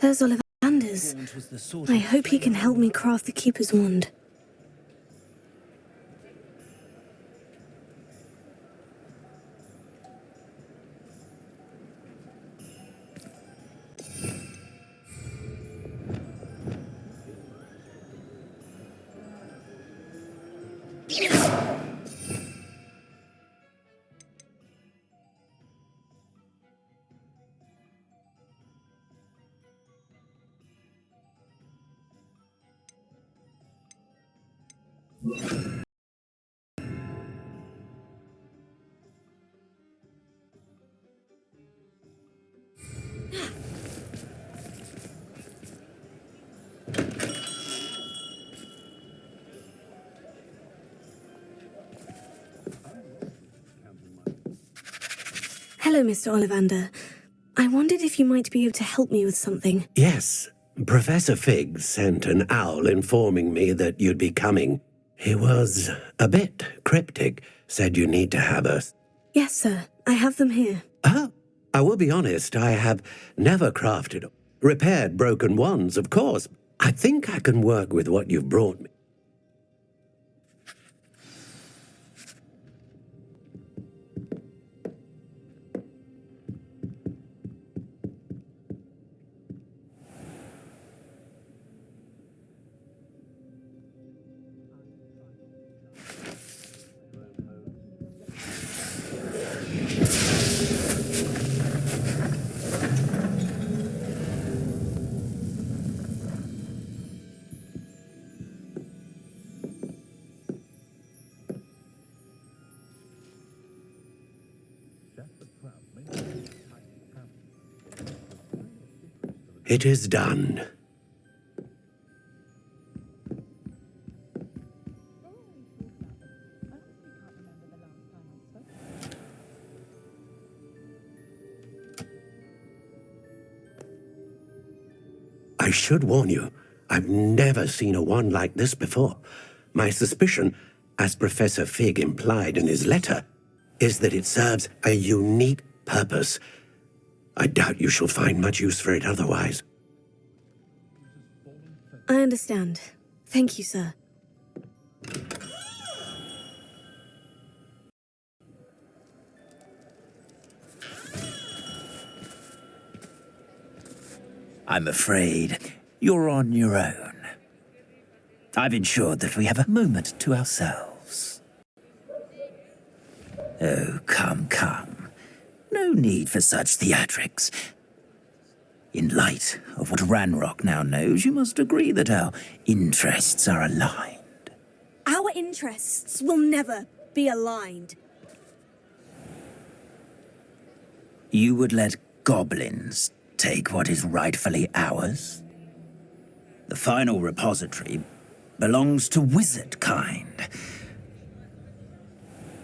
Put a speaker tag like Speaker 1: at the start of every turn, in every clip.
Speaker 1: There's Ollivander's. I hope he can help me craft the Keeper's wand. Hello, Mr. Ollivander. I wondered if you might be able to help me with something.
Speaker 2: Yes, Professor Fig sent an owl informing me that you'd be coming. He was a bit cryptic, said you need to have a...
Speaker 1: Yes, sir. I have them here.
Speaker 2: Oh, I will be honest, I have never crafted... Repaired broken wands, of course. I think I can work with what you've brought me. It is done. I should warn you, I've never seen a wand like this before. My suspicion, as Professor Fig implied in his letter, is that it serves a unique purpose. I doubt you shall find much use for it otherwise.
Speaker 1: I understand. Thank you, sir.
Speaker 3: I'm afraid you're on your own. I've ensured that we have a moment to ourselves. Oh, come, come. No need for such theatrics. In light of what Ranrock now knows, you must agree that our interests are aligned.
Speaker 1: Our interests will never be aligned.
Speaker 3: You would let goblins take what is rightfully ours? The final repository belongs to wizard kind.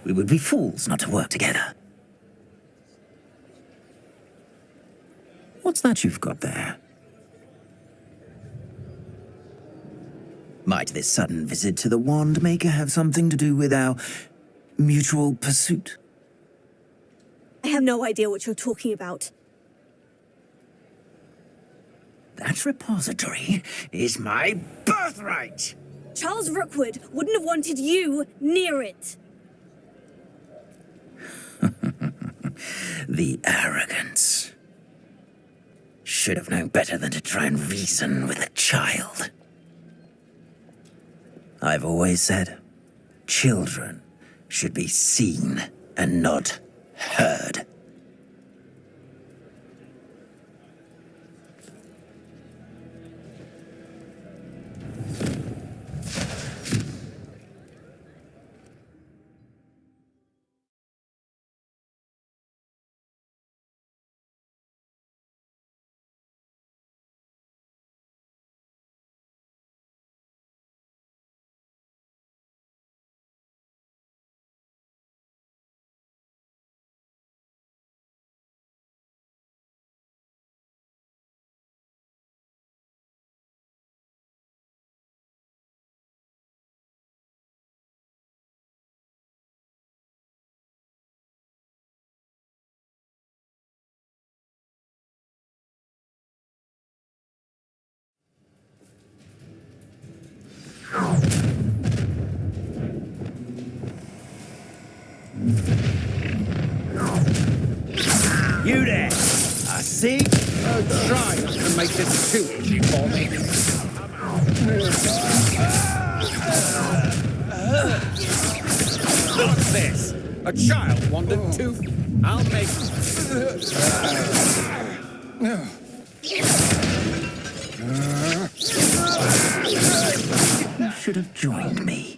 Speaker 3: We would be fools not to work together. What's that you've got there? Might this sudden visit to the Wand Maker have something to do with our mutual pursuit?
Speaker 1: I have no idea what you're talking about.
Speaker 3: That repository is my birthright!
Speaker 1: Charles Rookwood wouldn't have wanted you near it.
Speaker 3: The arrogance. Should have known better than to try and reason with a child. I've always said, children should be seen and not heard. See?
Speaker 4: Oh, try not to make this too easy for me. What's this? A child wandered too. I'll make.
Speaker 3: You should have joined me.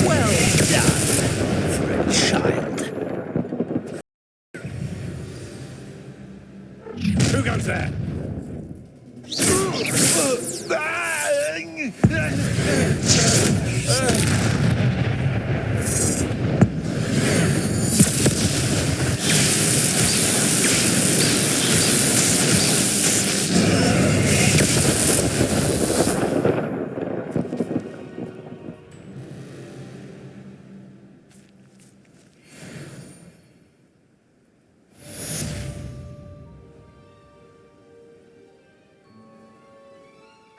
Speaker 3: Well done for a child.
Speaker 4: Who goes there?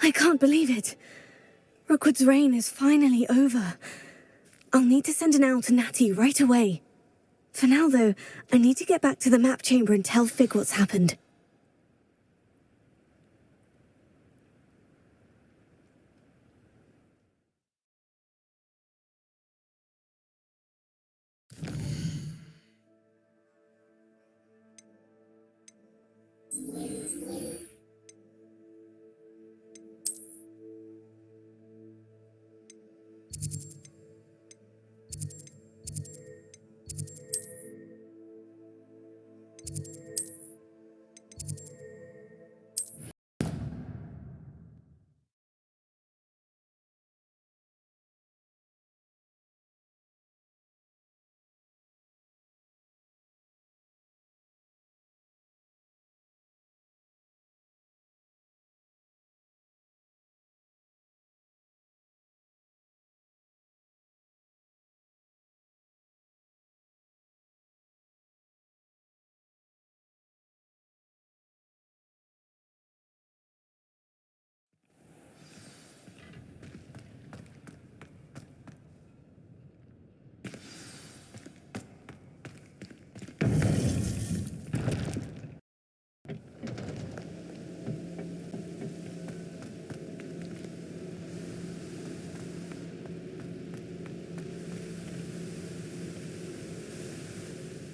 Speaker 1: I can't believe it. Rookwood's reign is finally over. I'll need to send an owl to Natty right away. For now, though, I need to get back to the map chamber and tell Fig what's happened.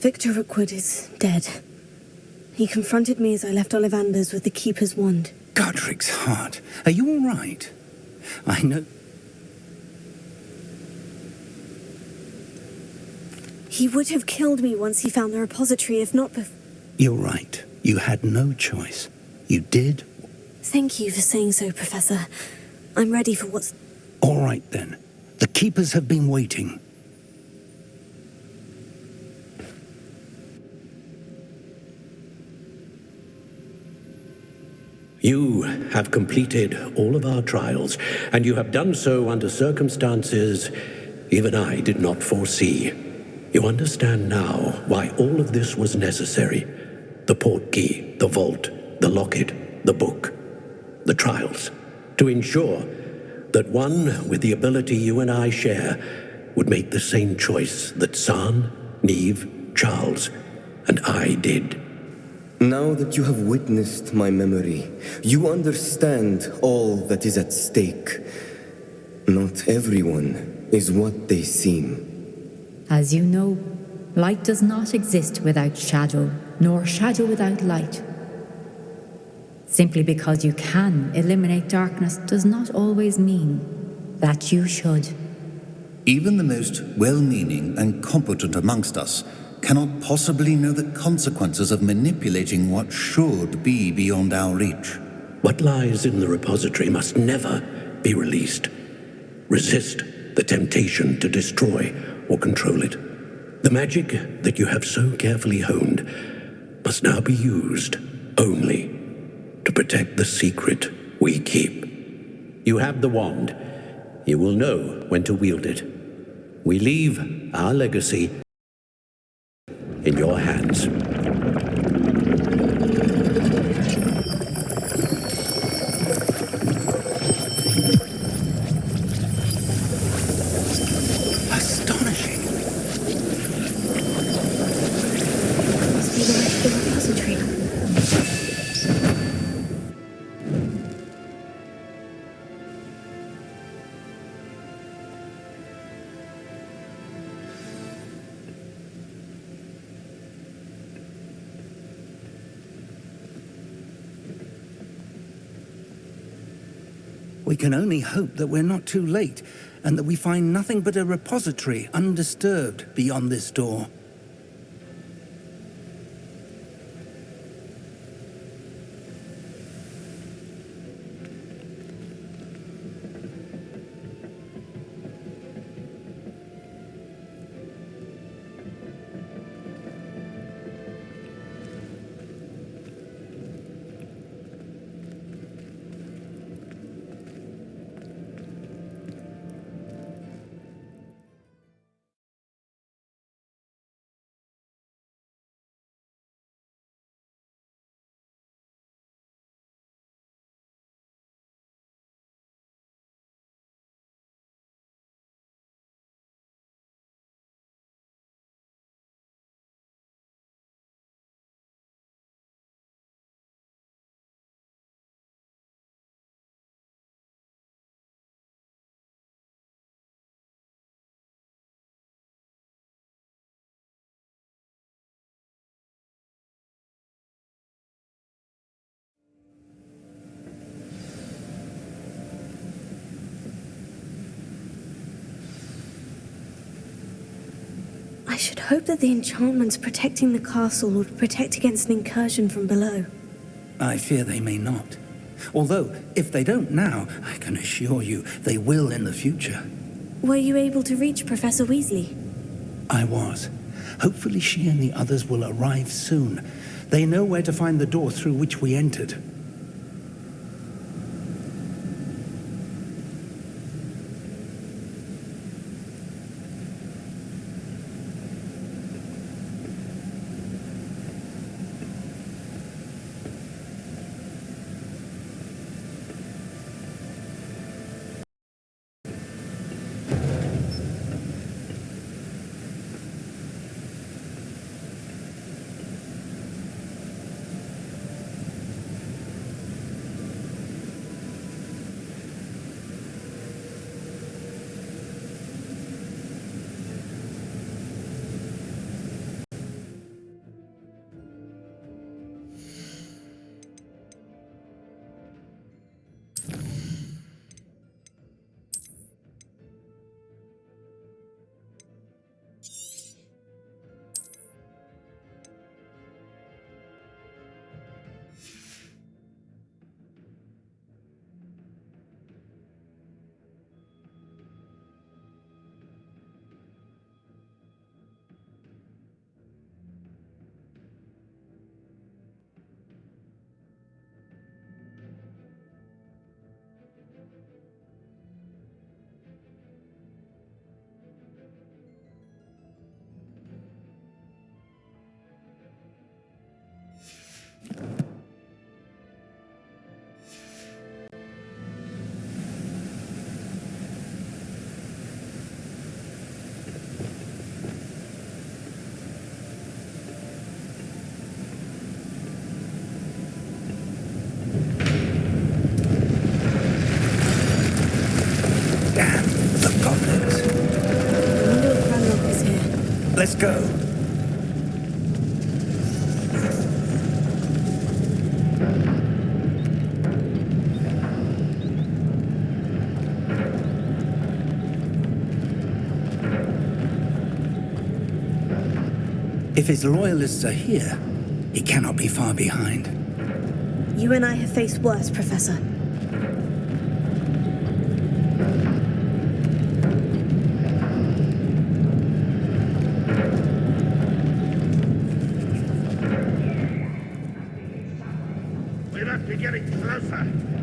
Speaker 1: Victor Rookwood is dead. He confronted me as I left Ollivander's with the Keeper's wand.
Speaker 3: Godric's heart. Are you all right? I know.
Speaker 1: He would have killed me once he found the repository, if not before.
Speaker 3: You're right. You had no choice. You did.
Speaker 1: Thank you for saying so, Professor. I'm ready for what's...
Speaker 3: All right, then. The Keepers have been waiting.
Speaker 2: You have completed all of our trials, and you have done so under circumstances even I did not foresee. You understand now why all of this was necessary. The portkey, the vault, the locket, the book, the trials. To ensure that one with the ability you and I share would make the same choice that San, Neve, Charles, and I did.
Speaker 5: Now that you have witnessed my memory, you understand all that is at stake. Not everyone is what they seem.
Speaker 6: As you know, light does not exist without shadow, nor shadow without light. Simply because you can eliminate darkness does not always mean that you should.
Speaker 7: Even the most well-meaning and competent amongst us cannot possibly know the consequences of manipulating what should be beyond our reach.
Speaker 2: What lies in the repository must never be released. Resist the temptation to destroy or control it. The magic that you have so carefully honed must now be used only to protect the secret we keep. You have the wand. You will know when to wield it. We leave our legacy in your hands.
Speaker 8: We can only hope that we're not too late, and that we find nothing but a repository undisturbed beyond this door.
Speaker 1: I should hope that the enchantments protecting the castle would protect against an incursion from below.
Speaker 8: I fear they may not. Although, if they don't now, I can assure you they will in the future.
Speaker 1: Were you able to reach Professor Weasley?
Speaker 8: I was. Hopefully she and the others will arrive soon. They know where to find the door through which we entered. Let's go. If his loyalists are here, he cannot be far behind.
Speaker 1: You and I have faced worse, Professor.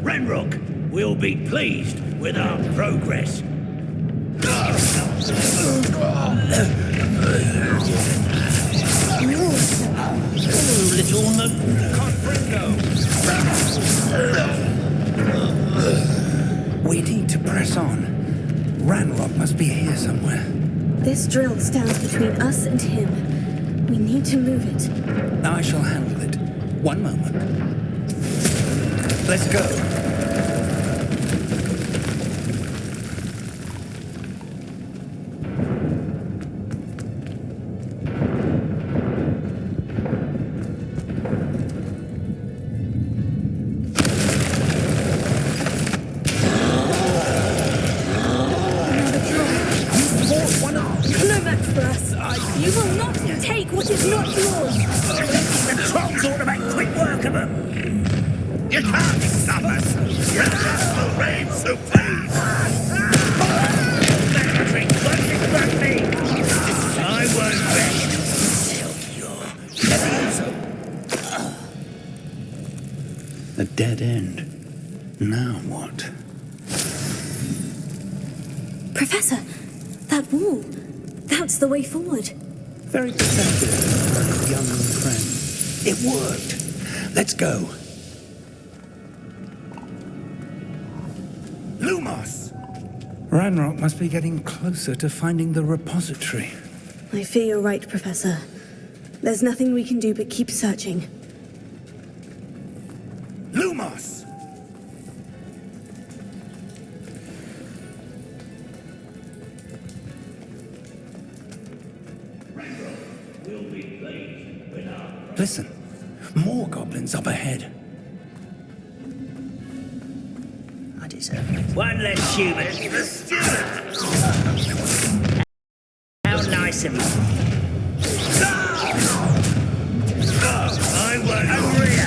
Speaker 9: Ranrock will be pleased with our progress. Little
Speaker 8: We need to press on. Ranrock must be here somewhere.
Speaker 1: This drill stands between us and him. We need to move it.
Speaker 8: I shall handle it. One moment. Let's go.
Speaker 1: You will not take what is not yours!
Speaker 9: The trolls ought to make quick work of them! You can't stop us! Your wrath will reign supreme! Electric working for me! I won't rest till you're
Speaker 8: A dead end. Now what?
Speaker 1: Professor, that wall. That's the way forward.
Speaker 8: Very perceptive, young friend. It worked. Let's go.
Speaker 9: Lumos!
Speaker 8: Ranrock must be getting closer to finding the repository.
Speaker 1: I fear you're right, Professor. There's nothing we can do but keep searching.
Speaker 9: Lumos!
Speaker 8: Listen, more goblins up ahead.
Speaker 3: I deserve it.
Speaker 9: One less human. How nice of you. I won't agree.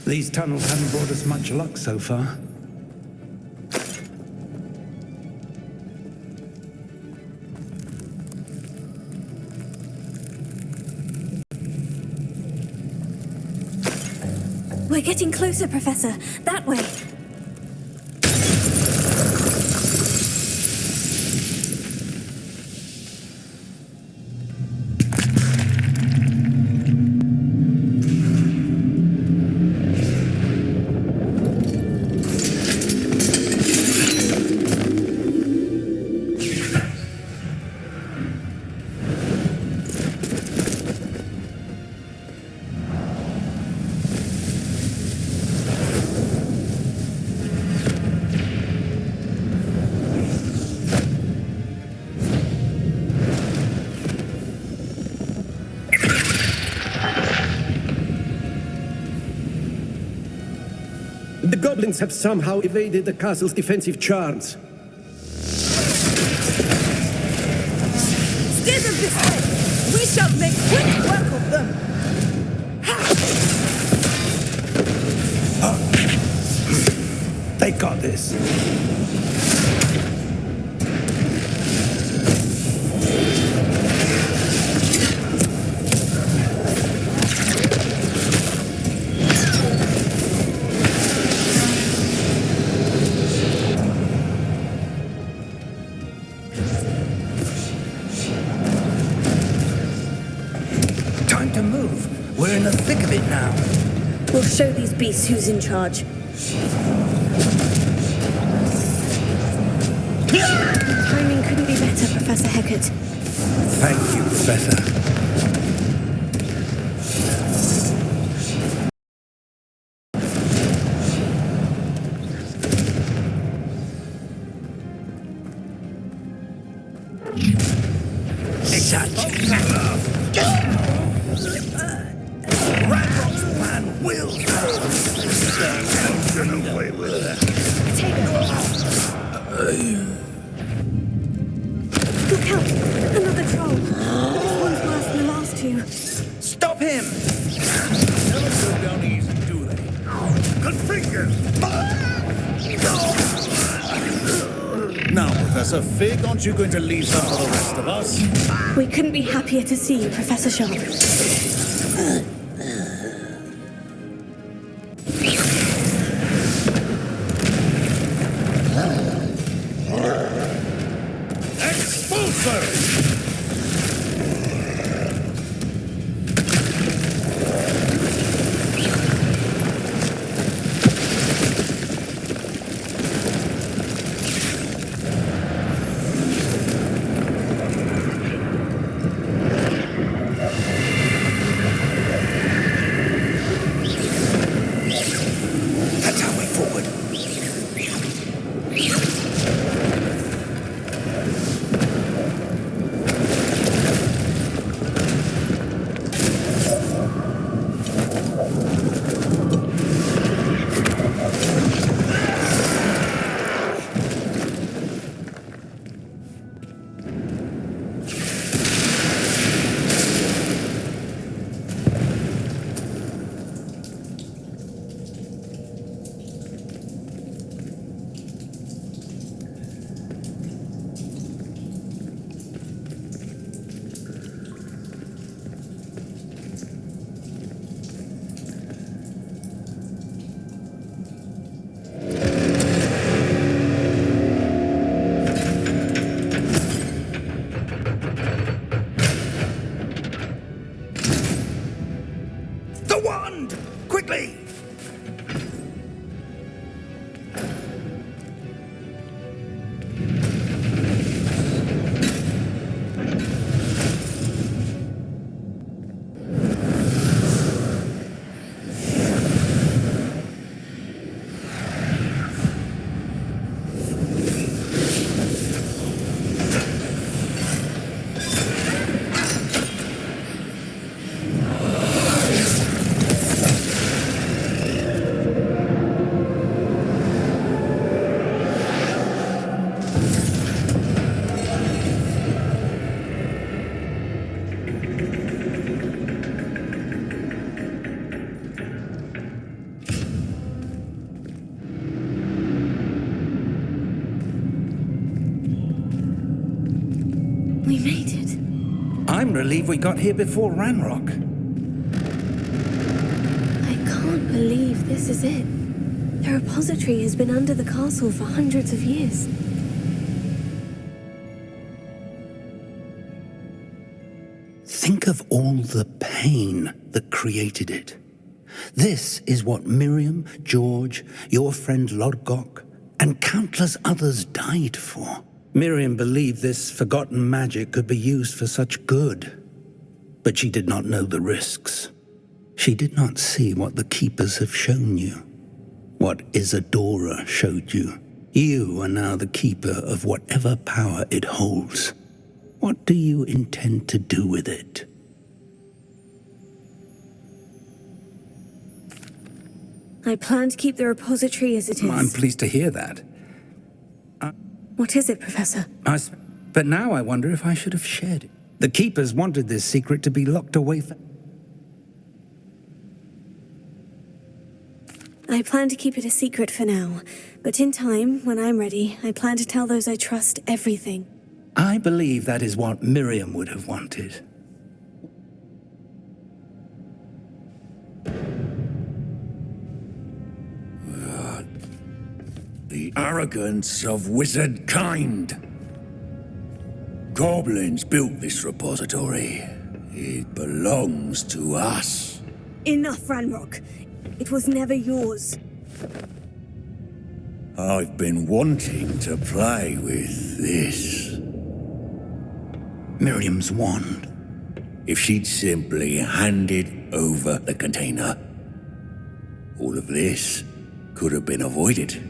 Speaker 8: These tunnels haven't brought us much luck so far.
Speaker 1: We're getting closer, Professor. That way.
Speaker 2: The goblins have somehow evaded the castle's defensive charms.
Speaker 10: Steer them this way! We shall make quick work of them!
Speaker 8: They got this. Time to move. We're in the thick of it now.
Speaker 1: We'll show these beasts who's in charge. Timing couldn't be better, Professor Hecat.
Speaker 8: Thank you, Professor.
Speaker 9: Ranrock's plan will fail. Don't away with that.
Speaker 1: Take it. Look out! Another troll. This one's worse than the last two.
Speaker 8: Stop him!
Speaker 9: Never go down easy, do they? Configure!
Speaker 7: Now, Professor Fig, aren't you going to leave some for the rest of us?
Speaker 1: We couldn't be happier to see you, Professor Sharp.
Speaker 9: Expulsor!
Speaker 8: That's our way forward.
Speaker 1: We made it.
Speaker 8: I'm relieved we got here before Ranrock.
Speaker 1: I can't believe this is it. The repository has been under the castle for hundreds of years.
Speaker 8: Think of all the pain that created it. This is what Miriam, George, your friend Lodgok, and countless others died for. Miriam believed this forgotten magic could be used for such good, but she did not know the risks. She did not see what the Keepers have shown you, what Isadora showed you. You are now the Keeper of whatever power it holds. What do you intend to do with it?
Speaker 1: I plan to keep the repository as it is.
Speaker 8: I'm pleased to hear that.
Speaker 1: What is it, Professor?
Speaker 8: But now I wonder if I should have shared it. The Keepers wanted this secret to be locked away for...
Speaker 1: I plan to keep it a secret for now, but in time, when I'm ready, I plan to tell those I trust everything.
Speaker 8: I believe that is what Miriam would have wanted.
Speaker 9: The arrogance of wizard kind. Goblins built this repository. It belongs to us.
Speaker 1: Enough, Ranrock. It was never yours.
Speaker 9: I've been wanting to play with this.
Speaker 8: Miriam's wand.
Speaker 9: If she'd simply handed over the container, all of this could have been avoided.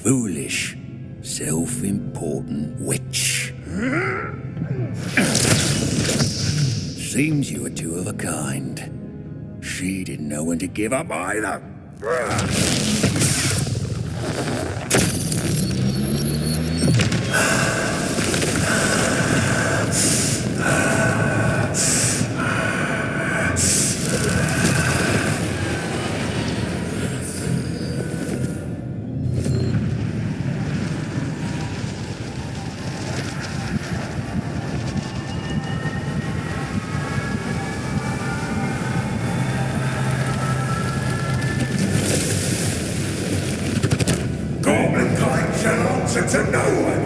Speaker 9: Foolish, self-important witch. Seems you were two of a kind. She didn't know when to give up either. To no one.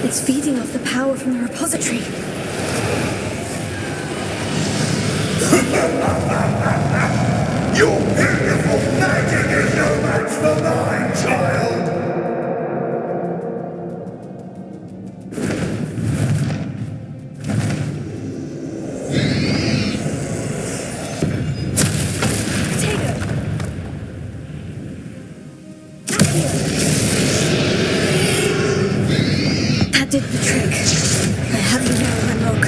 Speaker 1: It's feeding off the power from the repository.
Speaker 9: Your beautiful magic is no match for mine, child!
Speaker 1: That did the trick. I have you now, Ranrock.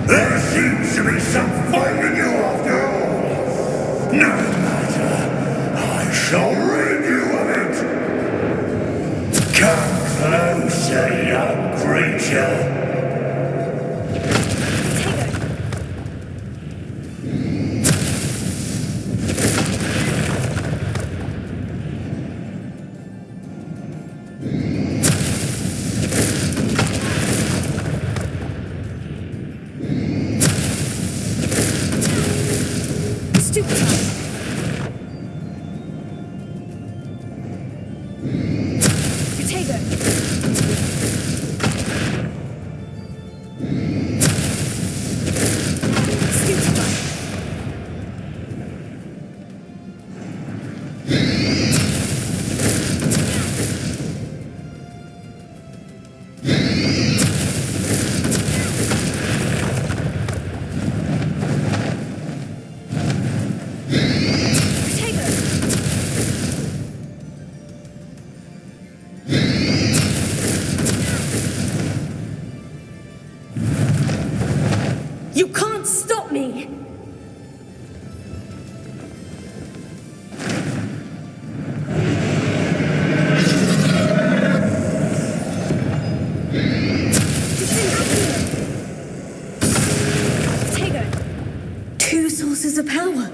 Speaker 9: There seems to be some fight in you after all. No matter, I shall rid you of it. Come closer, young creature.
Speaker 1: You can't stop me! Two sources of power.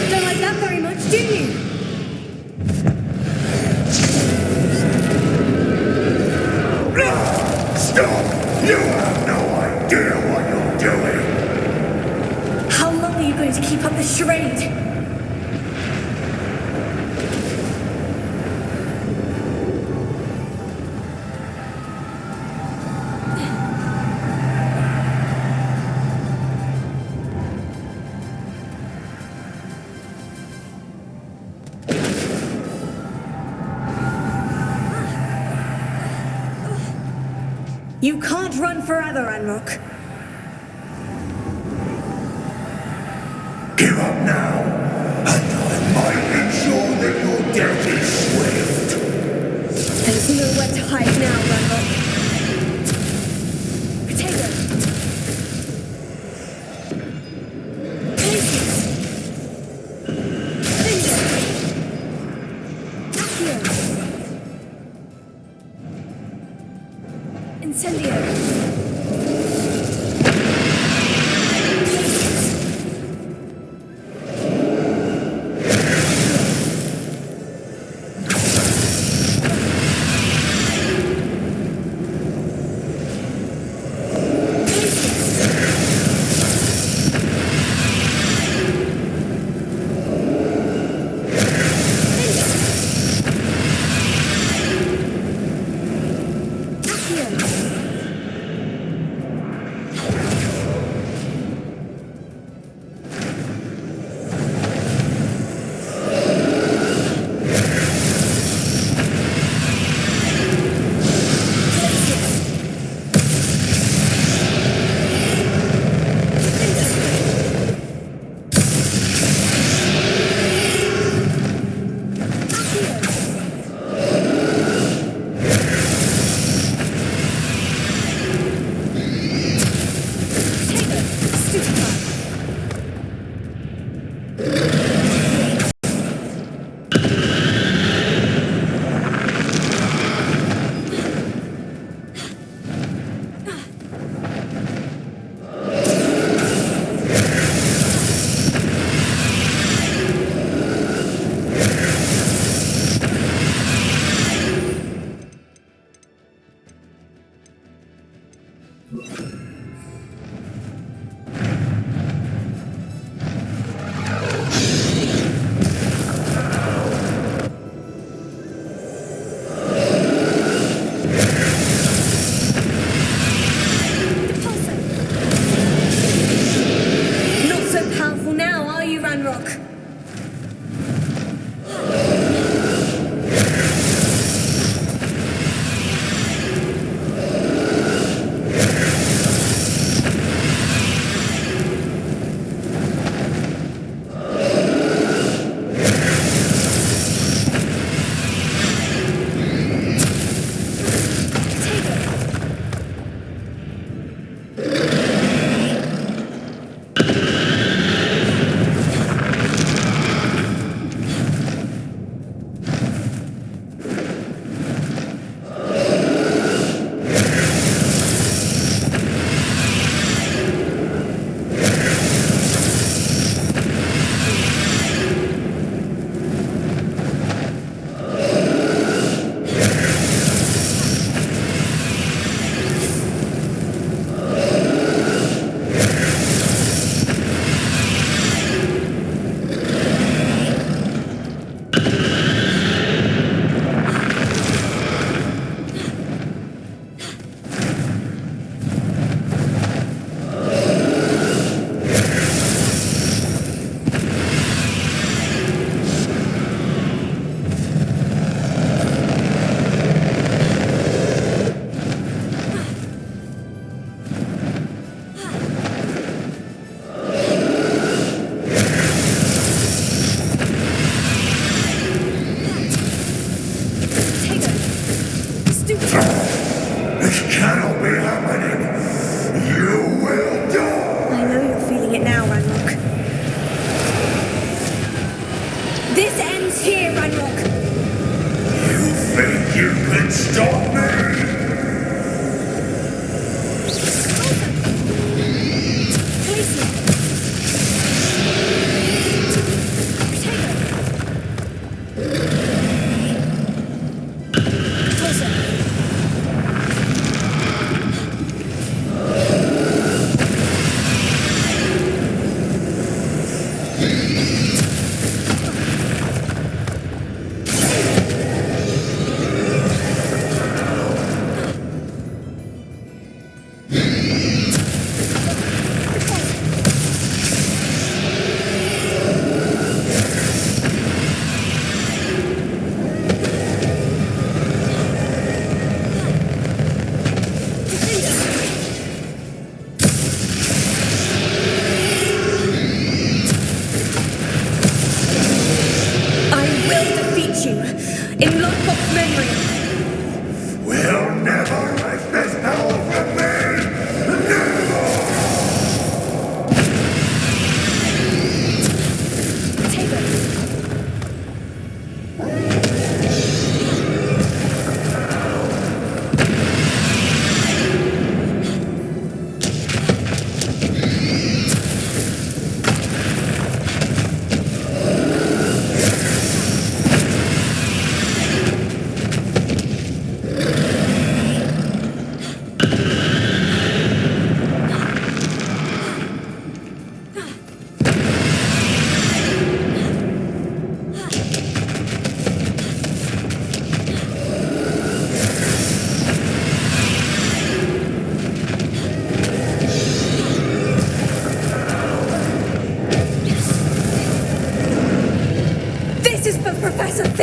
Speaker 1: Don't like that very much, do you?
Speaker 9: Stop! You have no idea what you're doing!
Speaker 1: How long are you going to keep up this charade? You can't run forever, Ranrock.
Speaker 9: Give up now, and I might ensure that your death is swift.
Speaker 1: There's nowhere to hide now, Ranrock. Potato. Patience. Finger. Accio. Incendio.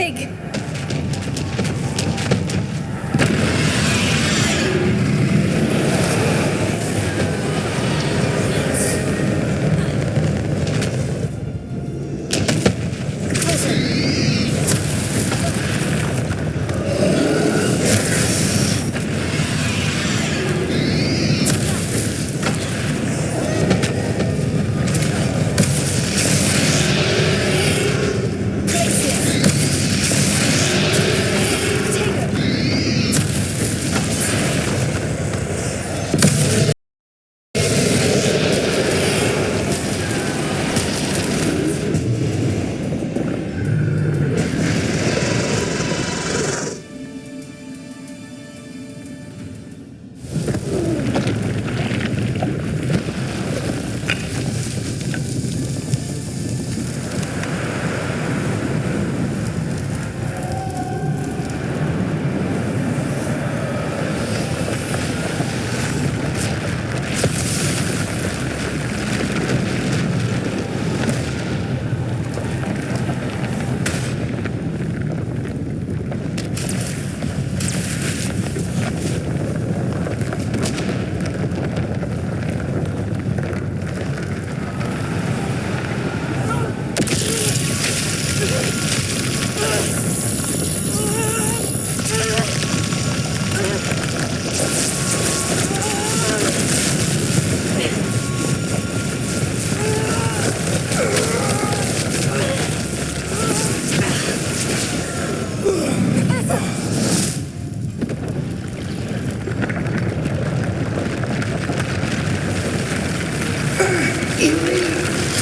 Speaker 1: Fig!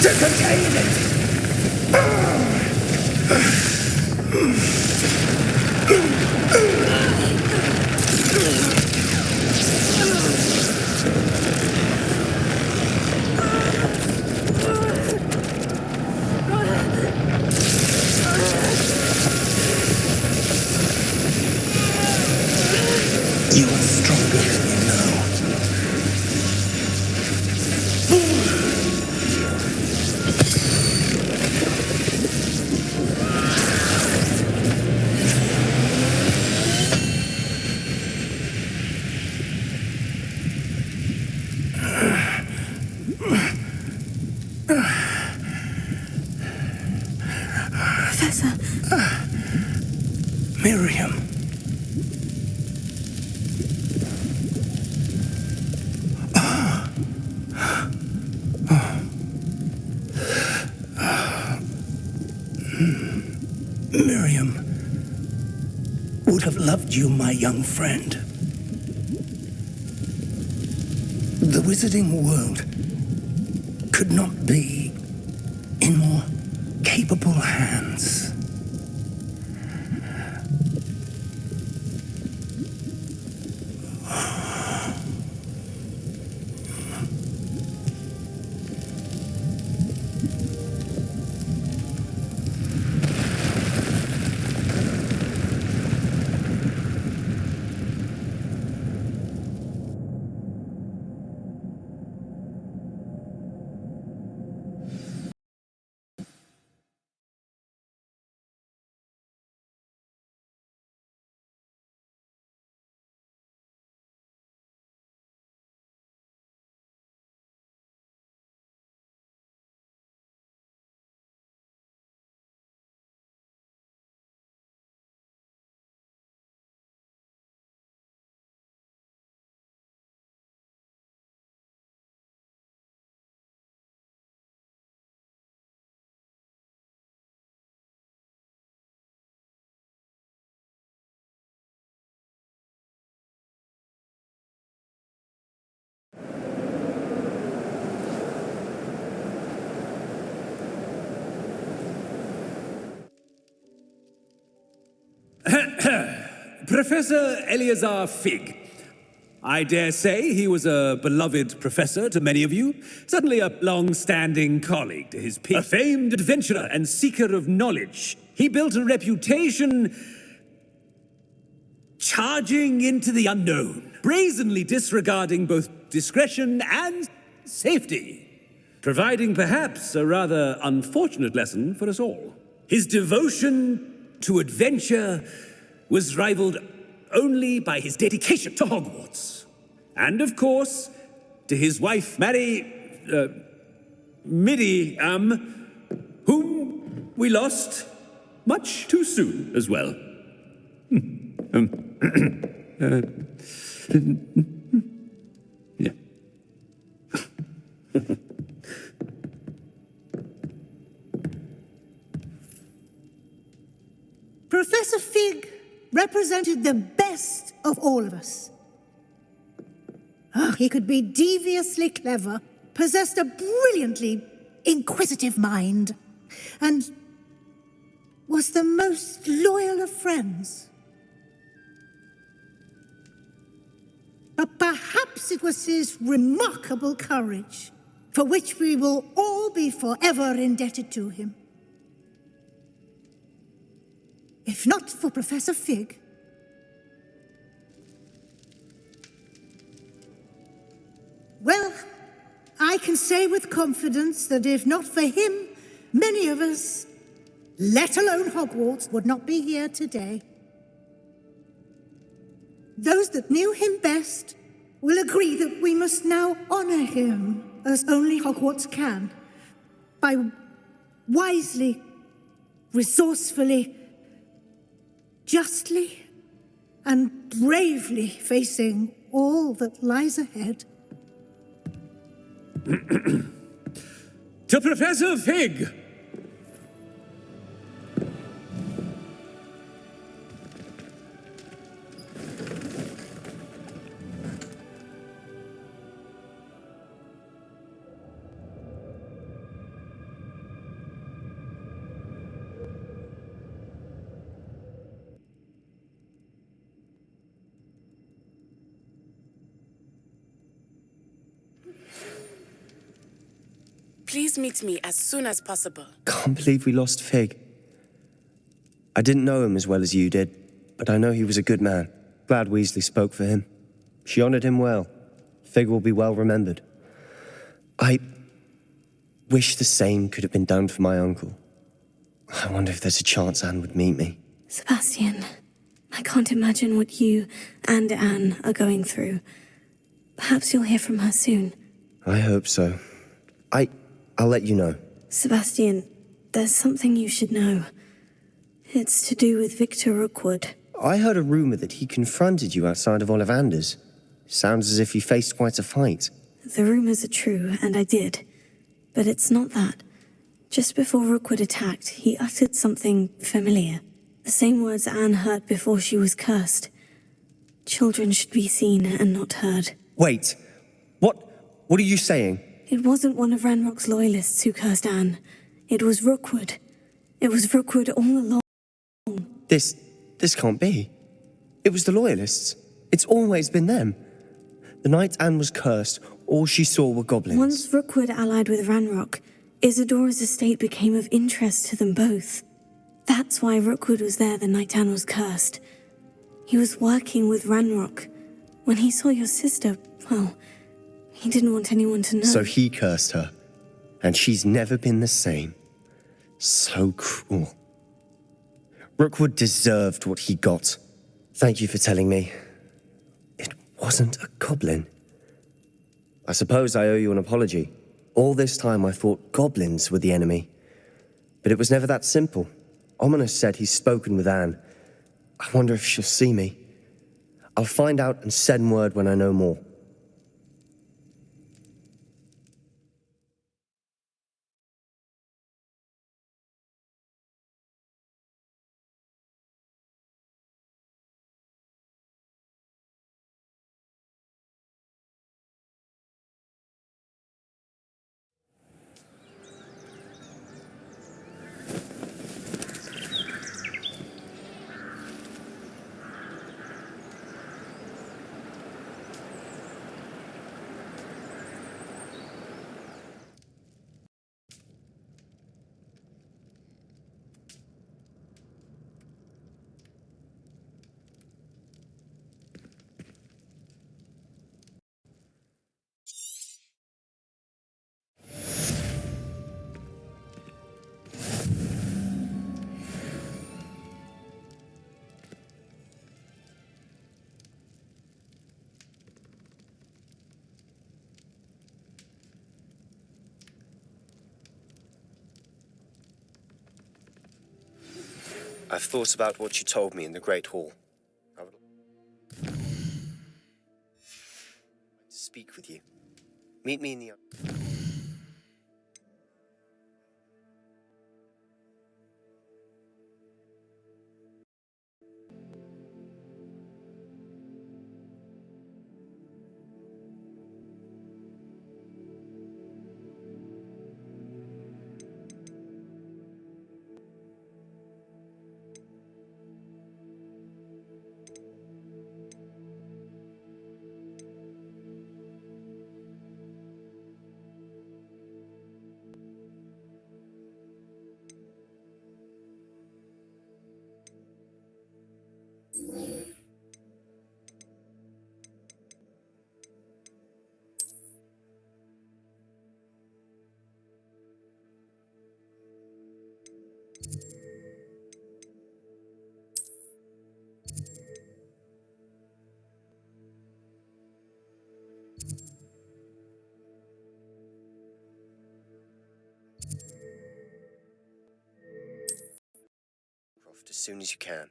Speaker 9: To contain it!
Speaker 8: You are stronger than you know.
Speaker 1: Professor.
Speaker 8: Miriam. Miriam would have loved you, my young friend. The wizarding world could not be in more capable hands.
Speaker 4: Professor Eleazar Fig. I dare say he was a beloved professor to many of you, certainly a long-standing colleague to his peers, a famed adventurer and seeker of knowledge. He built a reputation charging into the unknown, brazenly disregarding both discretion and safety, providing perhaps a rather unfortunate lesson for us all. His devotion to adventure was rivaled only by his dedication to Hogwarts. And of course, to his wife, Midi, whom we lost much too soon as well. Yeah.
Speaker 11: Professor Fig represented the best of all of us. He could be deviously clever, possessed a brilliantly inquisitive mind, and was the most loyal of friends. But perhaps it was his remarkable courage, for which we will all be forever indebted to him. If not for Professor Fig, well, I can say with confidence that if not for him, many of us, let alone Hogwarts, would not be here today. Those that knew him best will agree that we must now honor him as only Hogwarts can, by wisely, resourcefully, justly, and bravely facing all that lies ahead.
Speaker 4: To Professor Fig!
Speaker 12: Please meet me as soon as possible.
Speaker 13: Can't believe we lost Fig. I didn't know him as well as you did, but I know he was a good man. Glad Weasley spoke for him. She honored him well. Fig will be well remembered. I wish the same could have been done for my uncle. I wonder if there's a chance Anne would meet me.
Speaker 1: Sebastian, I can't imagine what you and Anne are going through. Perhaps you'll hear from her soon.
Speaker 13: I hope so. I'll let you know.
Speaker 1: Sebastian, there's something you should know. It's to do with Victor Rookwood.
Speaker 13: I heard a rumor that he confronted you outside of Ollivander's. Sounds as if he faced quite a fight.
Speaker 1: The rumors are true, and I did. But it's not that. Just before Rookwood attacked, he uttered something familiar. The same words Anne heard before she was cursed. Children should be seen and not heard.
Speaker 13: Wait, what are you saying?
Speaker 1: It wasn't one of Ranrock's loyalists who cursed Anne. It was Rookwood. It was Rookwood all along.
Speaker 13: This can't be. It was the loyalists. It's always been them. The night Anne was cursed, all she saw were goblins.
Speaker 1: Once Rookwood allied with Ranrock, Isadora's estate became of interest to them both. That's why Rookwood was there the night Anne was cursed. He was working with Ranrock. When he saw your sister, well, he didn't want anyone to know.
Speaker 13: So he cursed her, and she's never been the same. So cruel. Rookwood deserved what he got. Thank you for telling me. It wasn't a goblin. I suppose I owe you an apology. All this time I thought goblins were the enemy. But it was never that simple. Ominous said he's spoken with Anne. I wonder if she'll see me. I'll find out and send word when I know more. I've thought about what you told me in the Great Hall. I would like to speak with you. Meet me in the... as soon as you can.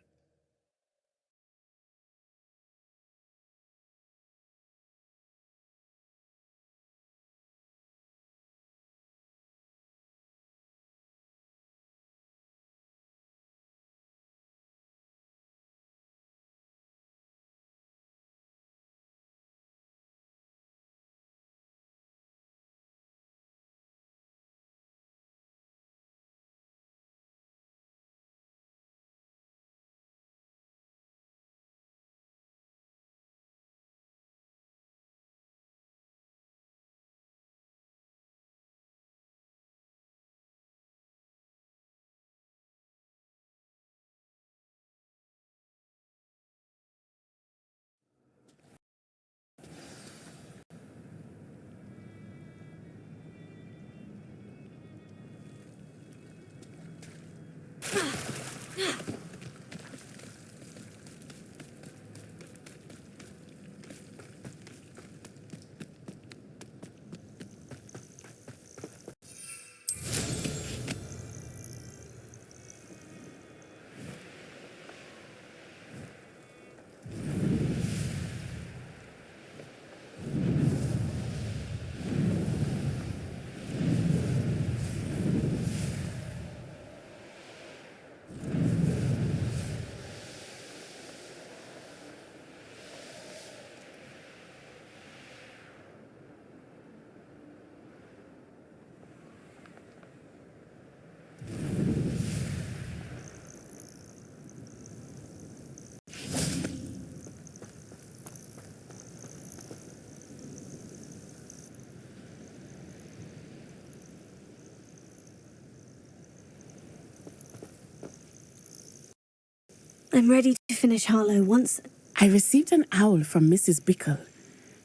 Speaker 1: I'm ready to finish Harlow once...
Speaker 14: I received an owl from Mrs. Bickle.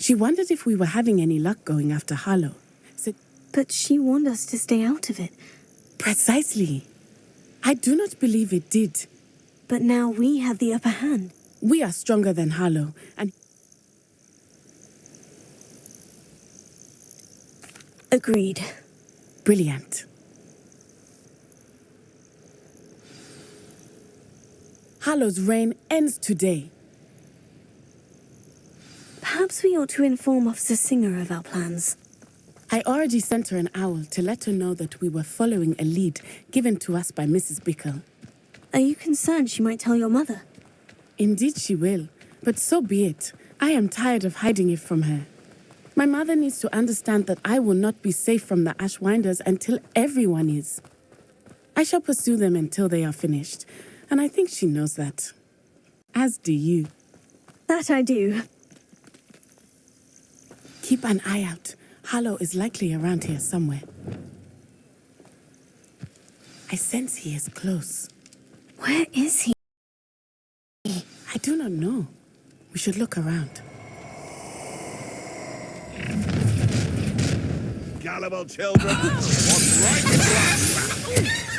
Speaker 14: She wondered if we were having any luck going after Harlow.
Speaker 1: But she warned us to stay out of it.
Speaker 14: Precisely. I do not believe it did.
Speaker 1: But now we have the upper hand.
Speaker 14: We are stronger than Harlow, and...
Speaker 1: Agreed.
Speaker 14: Brilliant. Harlow's reign ends today.
Speaker 1: Perhaps we ought to inform Officer Singer of our plans.
Speaker 14: I already sent her an owl to let her know that we were following a lead given to us by Mrs. Bickle.
Speaker 1: Are you concerned she might tell your mother?
Speaker 14: Indeed she will, but so be it. I am tired of hiding it from her. My mother needs to understand that I will not be safe from the Ashwinders until everyone is. I shall pursue them until they are finished, and I think she knows that. As do you.
Speaker 1: That I do.
Speaker 14: Keep an eye out. Harlow is likely around here somewhere. I sense he is close.
Speaker 1: Where is he?
Speaker 14: I do not know. We should look around.
Speaker 9: Gullible children, what's right in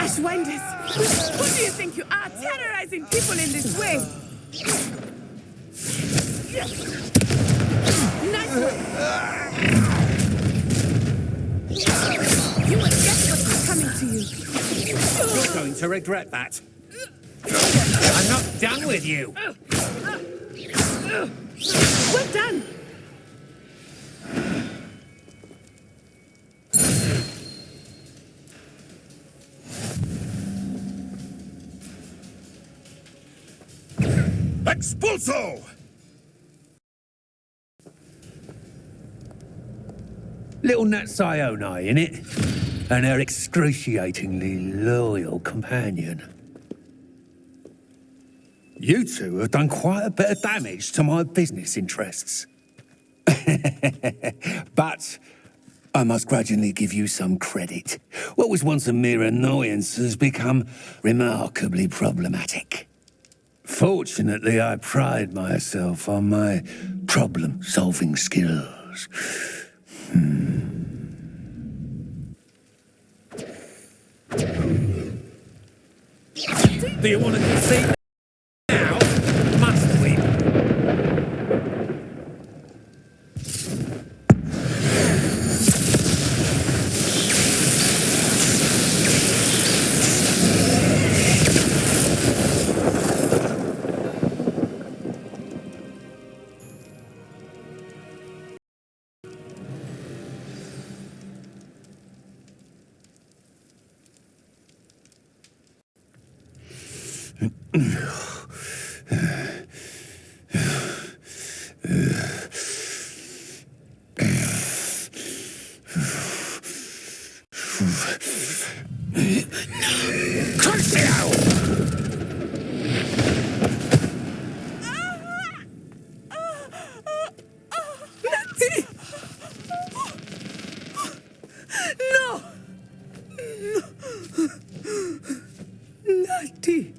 Speaker 14: Ashwinders! Who do you think you are, terrorizing people in this way? Nice one! You will get what is coming to
Speaker 11: you.
Speaker 4: You're going to regret that. I'm not done with you.
Speaker 14: Well done!
Speaker 9: Expulso!
Speaker 8: Little Nat Sione, innit? And her excruciatingly loyal companion. You two have done quite a bit of damage to my business interests. But I must grudgingly give you some credit. What was once a mere annoyance has become remarkably problematic. Fortunately, I pride myself on my problem-solving skills.
Speaker 4: Do you want to concede now? Must we?
Speaker 10: No! Natty!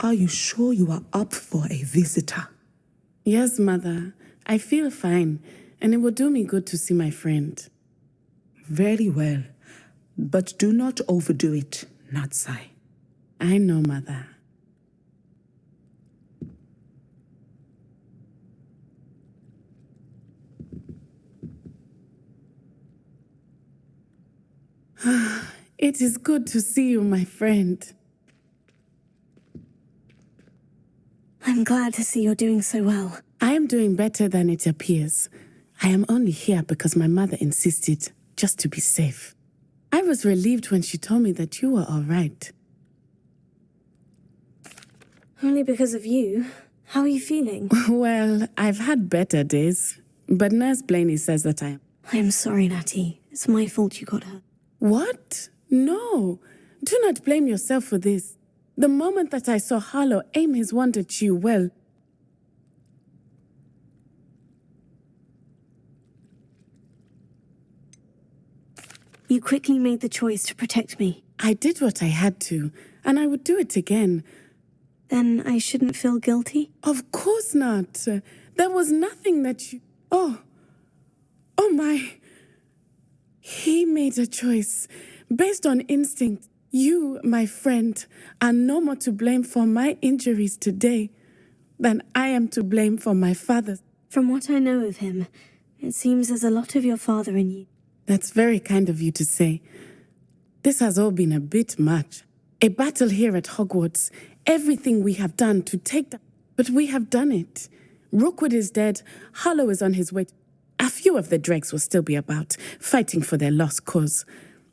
Speaker 10: Are you sure you are up for a visitor?
Speaker 14: Yes, Mother. I feel fine, and it will do me good to see my friend.
Speaker 10: Very well. But do not overdo it, Natsai.
Speaker 14: I know, Mother. It is good to see you, my friend.
Speaker 1: I'm glad to see you're doing so well.
Speaker 14: I am doing better than it appears. I am only here because my mother insisted, just to be safe. I was relieved when she told me that you were all right.
Speaker 1: Only because of you. How are you feeling?
Speaker 14: Well, I've had better days, but Nurse Blaney says that I am.
Speaker 1: I am sorry, Natty. It's my fault you got hurt.
Speaker 14: What? No. Do not blame yourself for this. The moment that I saw Harlow aim his wand at you, well,
Speaker 1: You quickly made the choice to protect me.
Speaker 14: I did what I had to, and I would do it again.
Speaker 1: Then I shouldn't feel guilty?
Speaker 14: Of course not. There was nothing that you... Oh my... He made a choice based on instinct. You, my friend, are no more to blame for my injuries today than I am to blame for my father's.
Speaker 1: From what I know of him, it seems there's a lot of your father in you.
Speaker 14: That's very kind of you to say. This has all been a bit much. A battle here at Hogwarts. Everything we have done to take that. But we have done it. Rookwood is dead. Harlow is on his way. A few of the dregs will still be about, fighting for their lost cause.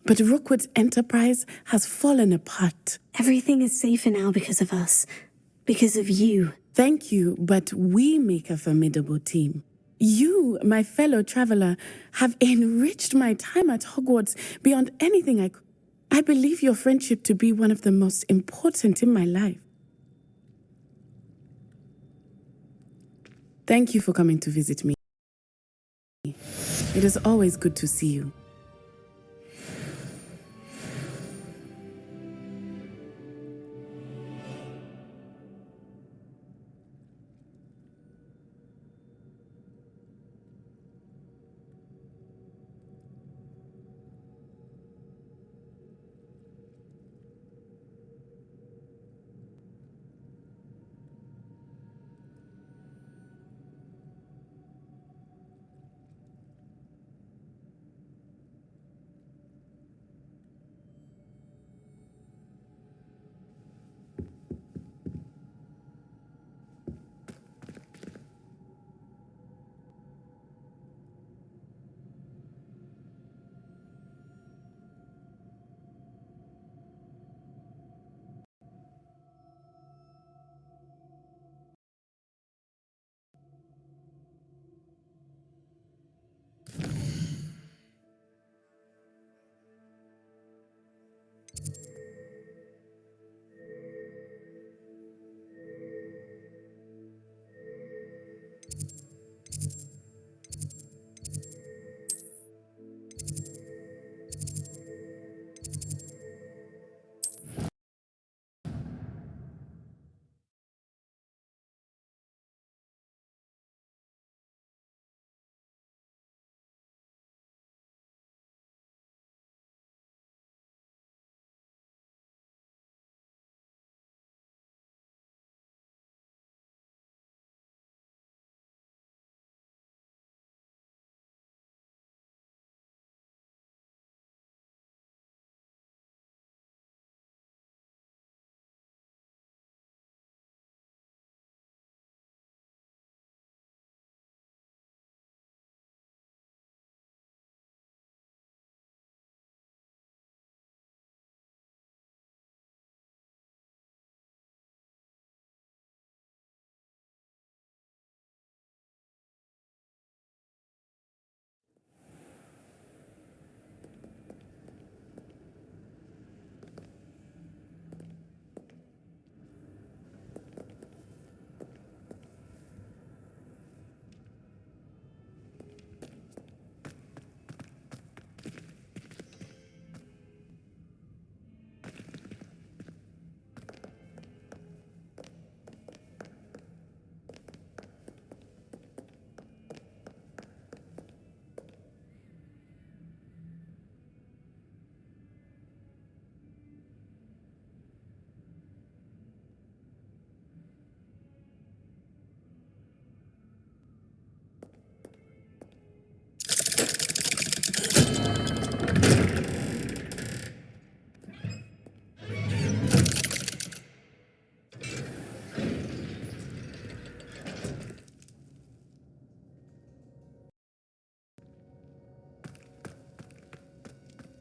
Speaker 14: But Rookwood's enterprise has fallen apart.
Speaker 1: Everything is safer now because of us. Because of you.
Speaker 14: Thank you, but we make a formidable team. You, my fellow traveler, have enriched my time at Hogwarts beyond anything I could. I believe your friendship to be one of the most important in my life. Thank you for coming to visit me. It is always good to see you.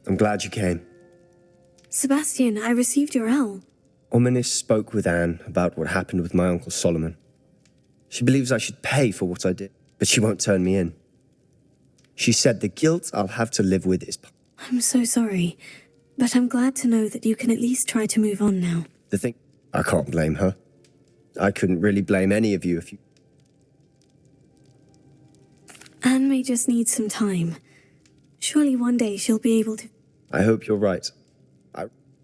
Speaker 13: I'm glad you came.
Speaker 1: Sebastian, I received your L.
Speaker 13: Ominis spoke with Anne about what happened with my Uncle Solomon. She believes I should pay for what I did, but she won't turn me in. She said the guilt I'll have to live with is...
Speaker 1: I'm so sorry, but I'm glad to know that you can at least try to move on now.
Speaker 13: The thing... I can't blame her. I couldn't really blame any of you if you...
Speaker 1: Anne may just need some time. Surely one day she'll be able to...
Speaker 13: I hope you're right.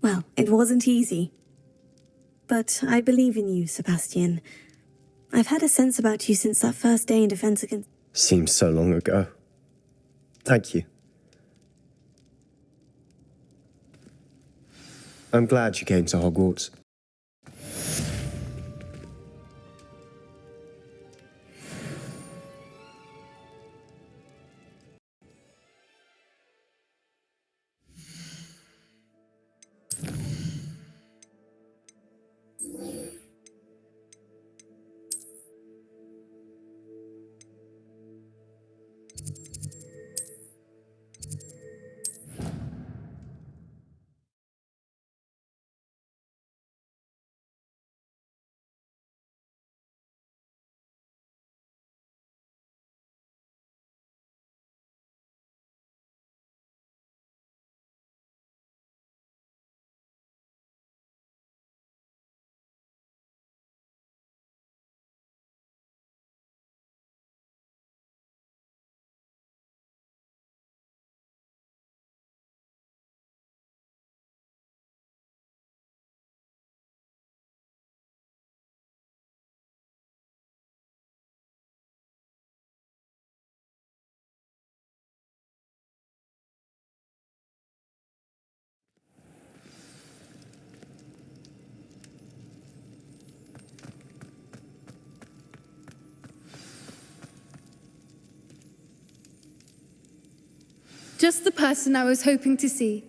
Speaker 1: Well, it wasn't easy. But I believe in you, Sebastian. I've had a sense about you since that first day in Defense Against...
Speaker 13: Seems so long ago. Thank you. I'm glad you came to Hogwarts.
Speaker 15: Just the person I was hoping to see.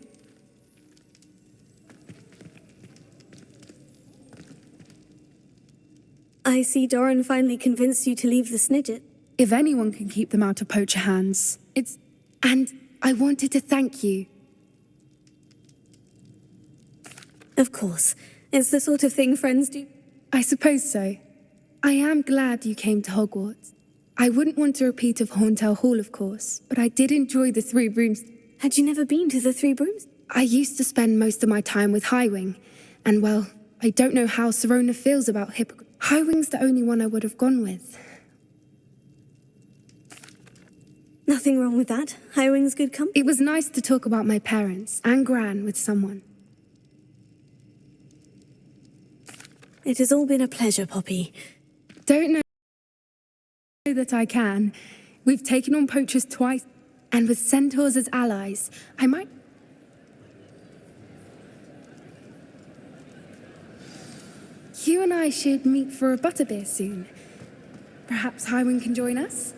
Speaker 1: I see Doran finally convinced you to leave the Snidget.
Speaker 15: If anyone can keep them out of poacher hands, it's... And I wanted to thank you.
Speaker 1: Of course. It's the sort of thing friends do.
Speaker 15: I suppose so. I am glad you came to Hogwarts. I wouldn't want a repeat of Horntail Hall, of course, but I did enjoy the Three Brooms.
Speaker 1: Had you never been to the Three Brooms?
Speaker 15: I used to spend most of my time with Highwing, and well, I don't know how Serona feels about Hippogriff. Highwing's the only one I would have gone with.
Speaker 1: Nothing wrong with that. Highwing's good company.
Speaker 15: It was nice to talk about my parents and Gran with someone.
Speaker 1: It has all been a pleasure, Poppy.
Speaker 15: Don't know that I can. We've taken on poachers twice, and with centaurs as allies, I might... You and I should meet for a butterbeer soon. Perhaps Highwing can join us?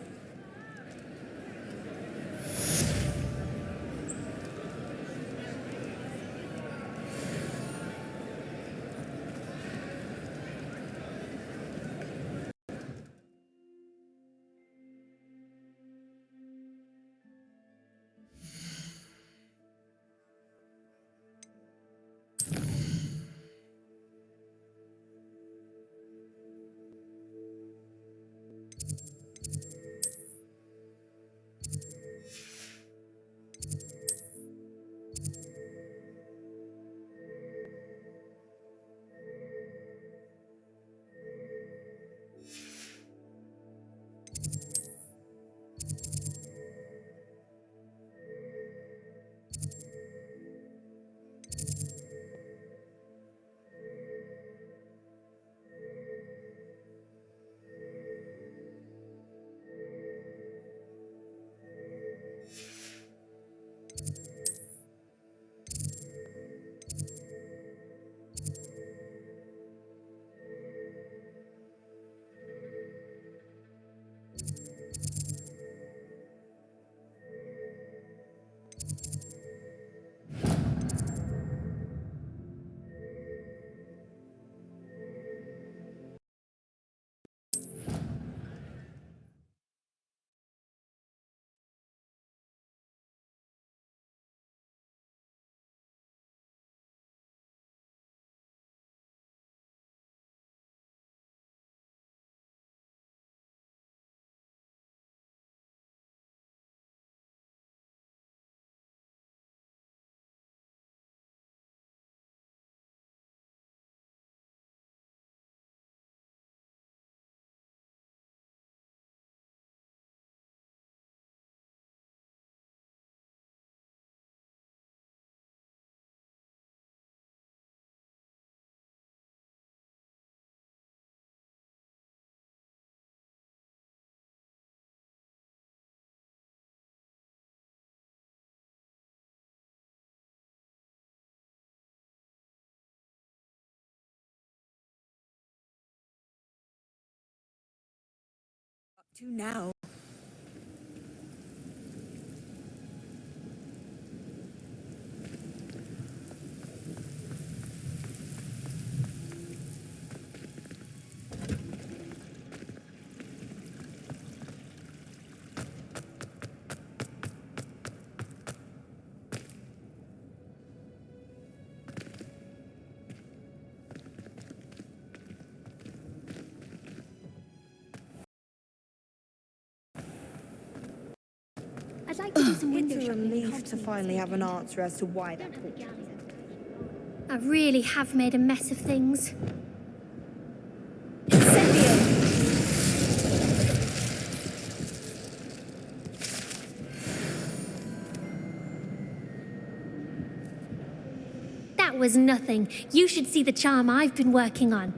Speaker 11: Do now.
Speaker 16: I'd like to do some window
Speaker 17: It's a
Speaker 16: shopping.
Speaker 17: relief to finally have an answer as to why that portrait.
Speaker 16: I really have made a mess of things. That was nothing. You should see the charm I've been working on.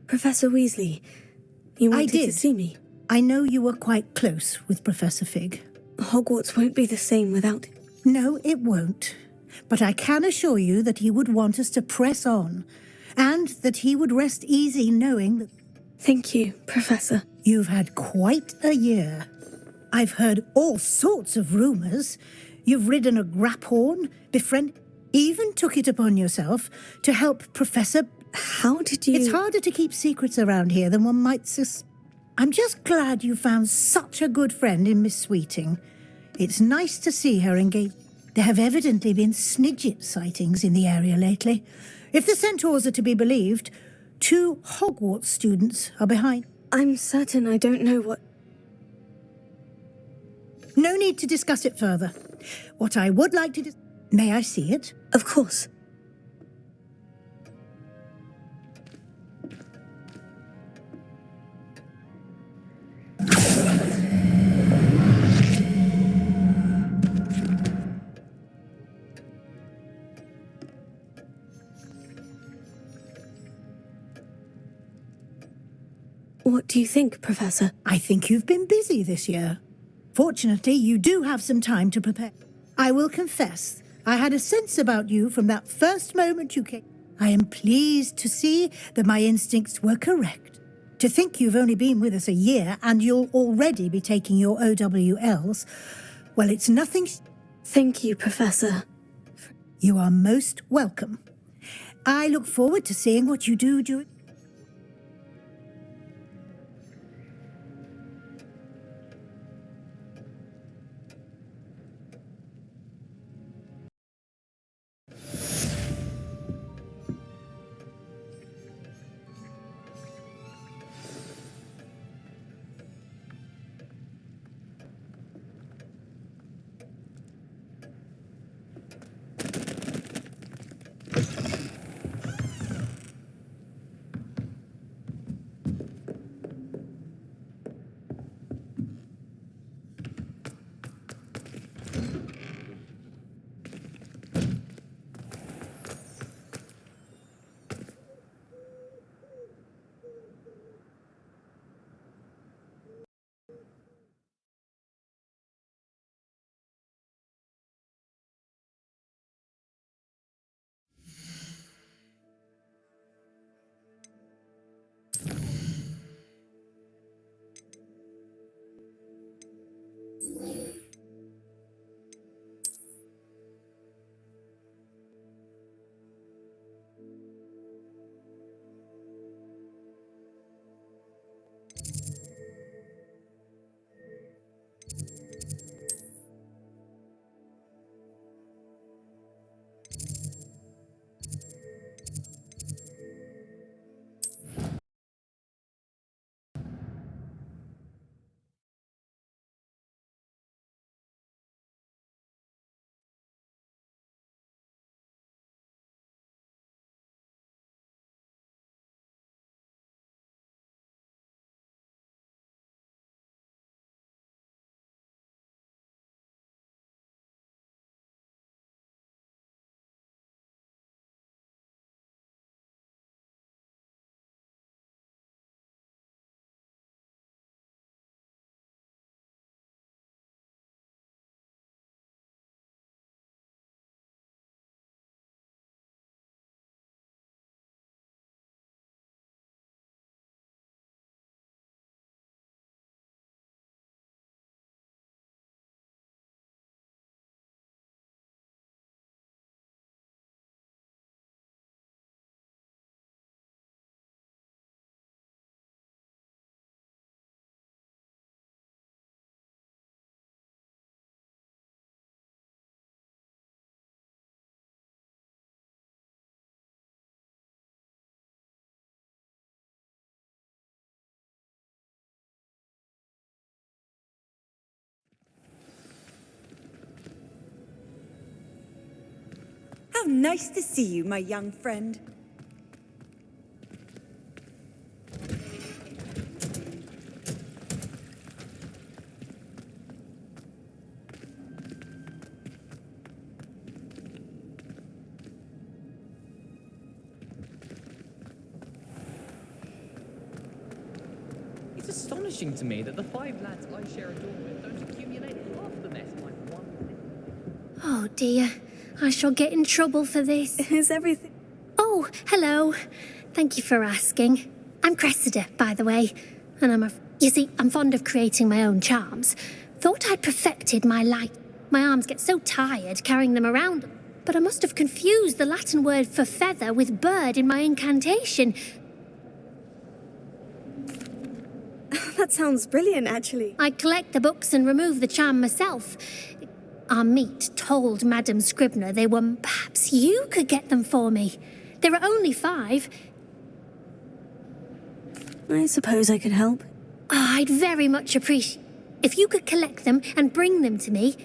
Speaker 1: Professor Weasley, you wanted to see me?
Speaker 11: I know you were quite close with Professor Fig.
Speaker 1: Hogwarts won't be the same without...
Speaker 11: No, it won't. But I can assure you that he would want us to press on, and that he would rest easy knowing that...
Speaker 1: Thank you, Professor.
Speaker 11: You've had quite a year. I've heard all sorts of rumours. You've ridden a graphorn, even took it upon yourself to help Professor...
Speaker 1: How did you...
Speaker 11: It's harder to keep secrets around here than one might I'm just glad you found such a good friend in Miss Sweeting. It's nice to see her engaged. There have evidently been Snidget sightings in the area lately. If the centaurs are to be believed, 2 Hogwarts students are behind.
Speaker 1: I'm certain I don't know what...
Speaker 11: No need to discuss it further. What I would like to... May I see it?
Speaker 1: Of course. What do you think, Professor?
Speaker 11: I think you've been busy this year. Fortunately, you do have some time to prepare. I will confess, I had a sense about you from that first moment you came. I am pleased to see that my instincts were correct. To think you've only been with us a year and you'll already be taking your OWLs, well, it's nothing...
Speaker 1: Thank you, Professor.
Speaker 11: You are most welcome. I look forward to seeing what you do.
Speaker 18: How nice to see you, my young friend.
Speaker 19: It's astonishing to me that the 5 lads I share a dorm with don't accumulate half the mess like one.
Speaker 16: Oh dear, I shall get in trouble for this.
Speaker 1: Is everything...
Speaker 16: Oh, hello. Thank you for asking. I'm Cressida, by the way, and you see, I'm fond of creating my own charms. Thought I'd perfected my light. My arms get so tired carrying them around, but I must have confused the Latin word for feather with bird in my incantation.
Speaker 1: That sounds brilliant, actually.
Speaker 16: I collect the books and remove the charm myself. Our meet told Madame Scribner perhaps you could get them for me. There are only 5.
Speaker 1: I suppose I could help.
Speaker 16: Oh, I'd very much appreciate if you could collect them and bring them to me.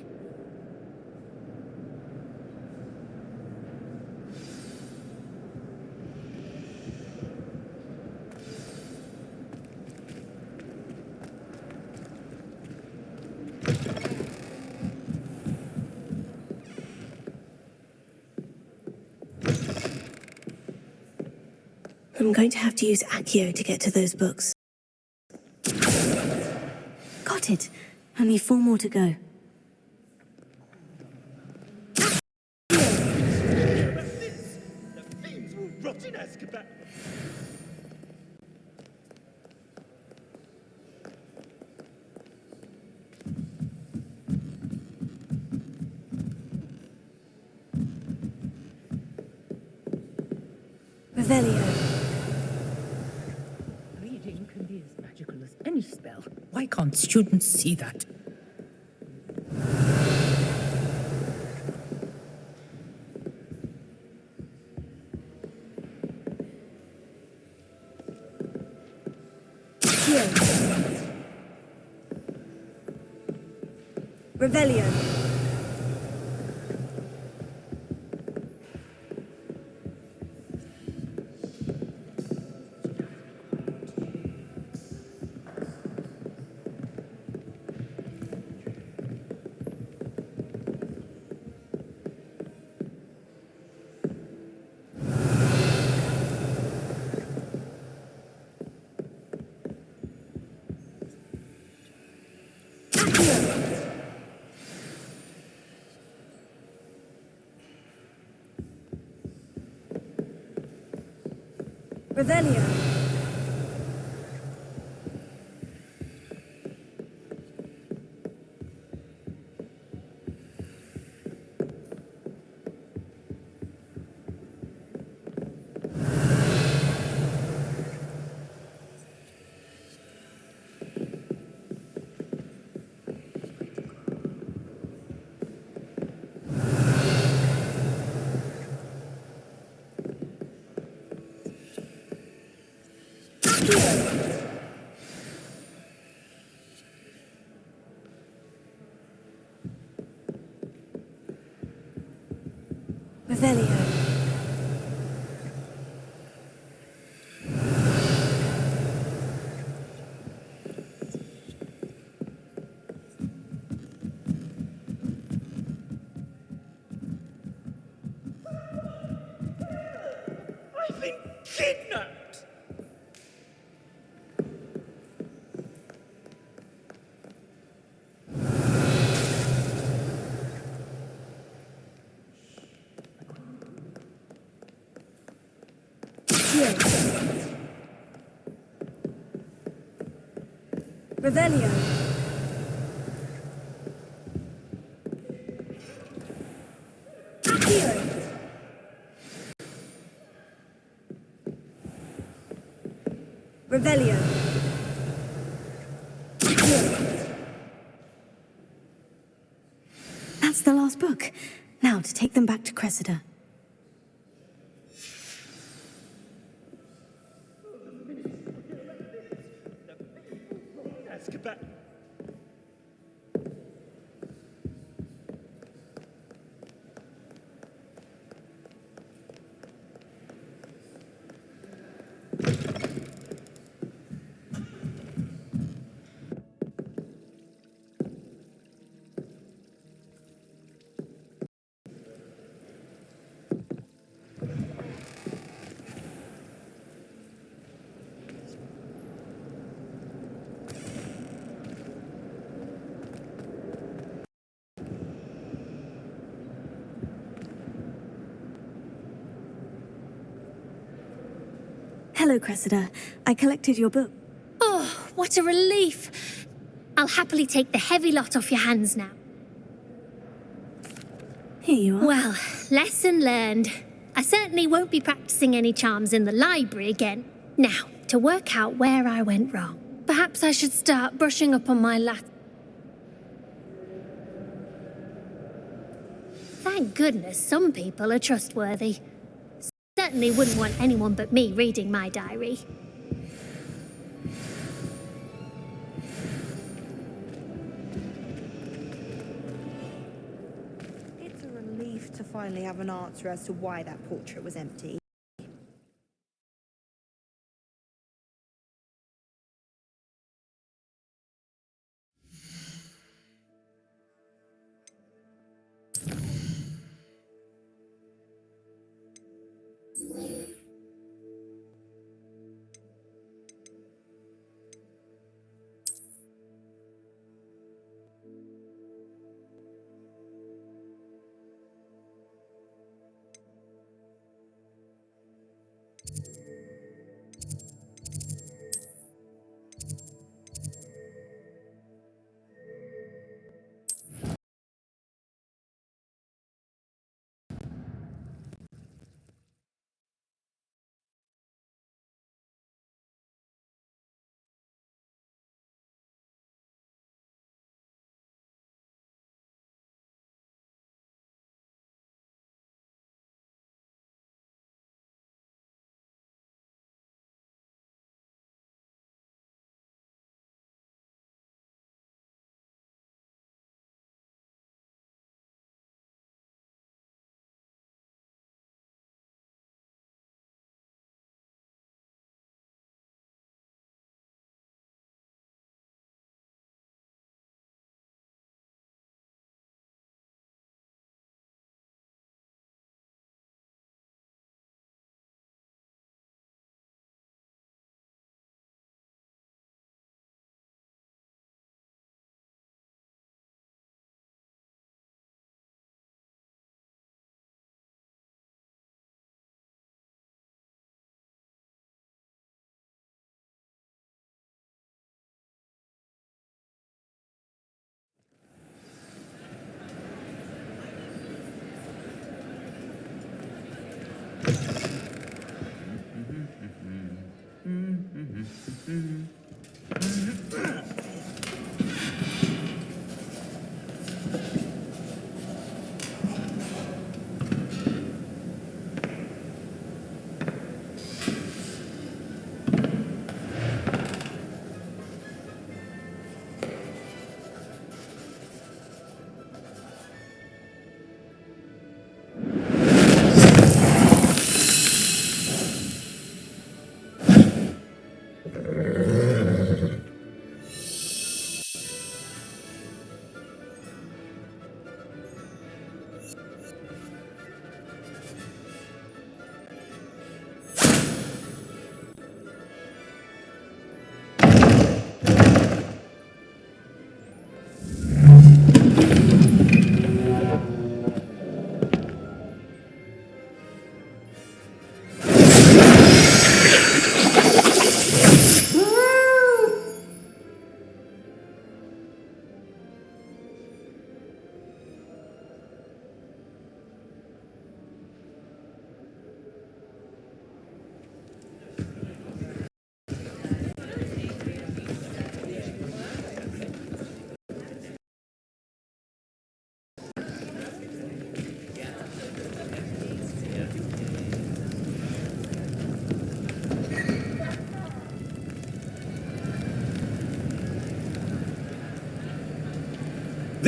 Speaker 1: I'm going to have to use Accio to get to those books. started. Only 4 more to go. Revelio.
Speaker 10: Reading can be as magical as any spell. Why can't students see that?
Speaker 1: Revelio. Revelio. Revelio.
Speaker 9: I've been kidnapped!
Speaker 1: Revelio. Revelio. That's the last book. Now to take them back to Cressida. Hello, Cressida. I collected your book.
Speaker 16: Oh, what a relief. I'll happily take the heavy lot off your hands now.
Speaker 1: Here you are.
Speaker 16: Well, lesson learned. I certainly won't be practicing any charms in the library again. Now, to work out where I went wrong. Perhaps I should start brushing up on my Latin. Thank goodness some people are trustworthy. Certainly wouldn't want anyone but me reading my diary.
Speaker 17: It's a relief to finally have an answer as to why that portrait was empty.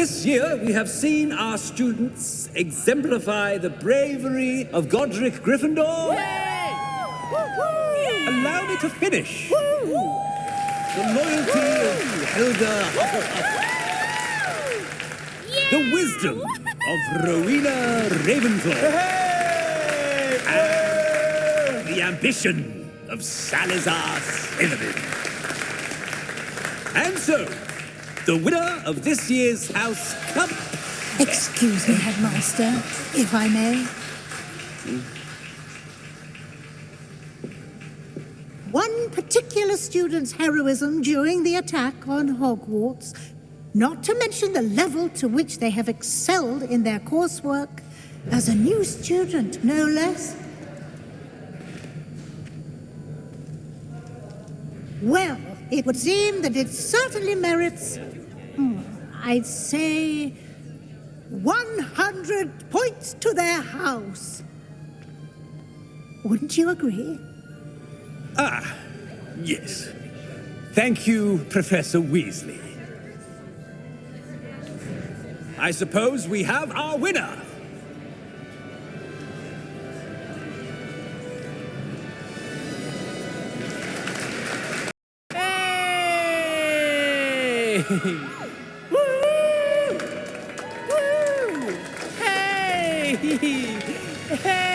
Speaker 4: This year, we have seen our students exemplify the bravery of Godric Gryffindor. Allow me to finish. The loyalty of Helga Hufflepuff. The wisdom of Rowena Ravenclaw. And the ambition of Salazar Slytherin. And so, the winner of this year's House Cup...
Speaker 11: Excuse me, Headmaster, if I may. One particular student's heroism during the attack on Hogwarts, not to mention the level to which they have excelled in their coursework, as a new student, no less. Well, it would seem that it certainly merits, I'd say, 100 points to their house. Wouldn't you agree?
Speaker 4: Ah, yes. Thank you, Professor Weasley. I suppose we have our winner.
Speaker 14: Hey! Woo! Woo! Hey! Hey!